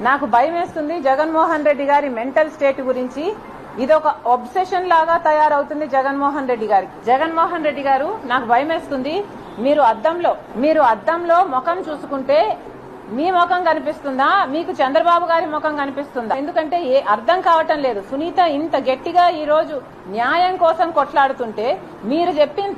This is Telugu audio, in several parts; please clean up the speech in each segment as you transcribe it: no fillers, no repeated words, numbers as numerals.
నాకు భయం వేస్తుంది జగన్మోహన్ రెడ్డి గారి మెంటల్ స్టేట్ గురించి. ఇదొక ఒబ్సెషన్ లాగా తయారవుతుంది జగన్మోహన్ రెడ్డి గారికి. జగన్మోహన్ రెడ్డి గారు నాకు భయం వేస్తుంది. మీరు అద్దంలో ముఖం చూసుకుంటే మీ ముఖం కనిపిస్తుందా, మీకు చంద్రబాబు గారి ముఖం కనిపిస్తుందా? ఎందుకంటే అర్థం కావటం లేదు. సునీత ఇంత గట్టిగా ఈ రోజు న్యాయం కోసం కొట్లాడుతుంటే మీరు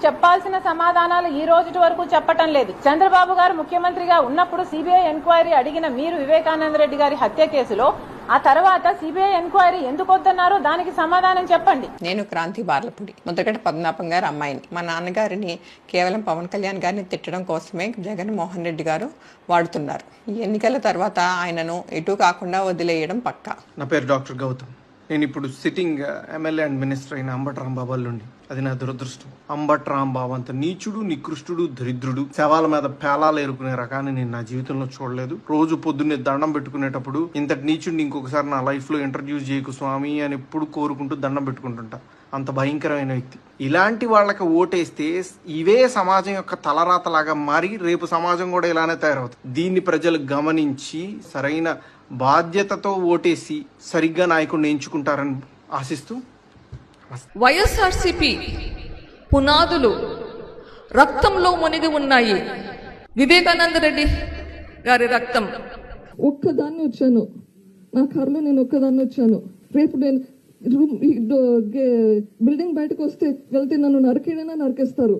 చెప్పాల్సిన సమాధానాలు ఈ రోజు వరకు చెప్పటం లేదు. చంద్రబాబు గారు ముఖ్యమంత్రిగా ఉన్నప్పుడు సిబిఐ ఎంక్వైరీ అడిగిన మీరు వివేకానంద రెడ్డి గారి హత్య కేసులో ఆ తర్వాత సిబిఐ ఎంక్వైరీ ఎందుకు వద్దన్నారో దానికి సమాధానం చెప్పండి. నేను క్రాంతి బార్లపూడి, ముద్రగడ పద్మనాభం గారి అమ్మాయిని. మా నాన్నగారిని కేవలం పవన్ కళ్యాణ్ గారిని తిట్టడం కోసమే జగన్మోహన్ రెడ్డి గారు వాడుతున్నారు. ఈ ఎన్నికల తర్వాత ఆయనను ఎటు కాకుండా వదిలేయడం పక్కా. నా పేరు డాక్టర్ గౌతమ్. నేను ఇప్పుడు సిట్టింగ్ ఎమ్మెల్యే అండ్ మినిస్టర్ అయిన అంబటి రాంబాబు నుండి. అది నా దురదృష్టం. అంబటి రాంబాబు అంత నీచుడు, నికృష్టుడు, దరిద్రుడు, శవాల మీద పేలాలు ఏరుకునే రకాన్ని నేను నా జీవితంలో చూడలేదు. రోజు పొద్దున్నే దండం పెట్టుకునేటప్పుడు ఇంతటి నీచుడిని ఇంకొకసారి నా లైఫ్ లో ఇంట్రడ్యూస్ చేయకు స్వామి అని ఎప్పుడు కోరుకుంటూ దండం పెట్టుకుంటుంటా. అంత భయంకరమైన వ్యక్తి. ఇలాంటి వాళ్ళకి ఓటేస్తే ఇవే సమాజం యొక్క తలరాతలాగా మారి రేపు సమాజం కూడా ఇలానే తయారవుతుంది. దీన్ని ప్రజలు గమనించి సరైన బాధ్యతతో ఓటేసి సరిగ్గా నాయకుడిని ఎంచుకుంటారని ఆశిస్తూ, వైఎస్ఆర్సీపీ పునాదులు రక్తంలో మునిగి ఉన్నాయి. వివేకానంద రెడ్డి గారి రక్తం. ఒక్కదాన్ని వచ్చాను, నా కారులో నేను ఒక్కదాన్ని వచ్చాను. రేపు నేను బిల్డింగ్ బయటకు వెళ్తే నన్ను నరికేస్తారు.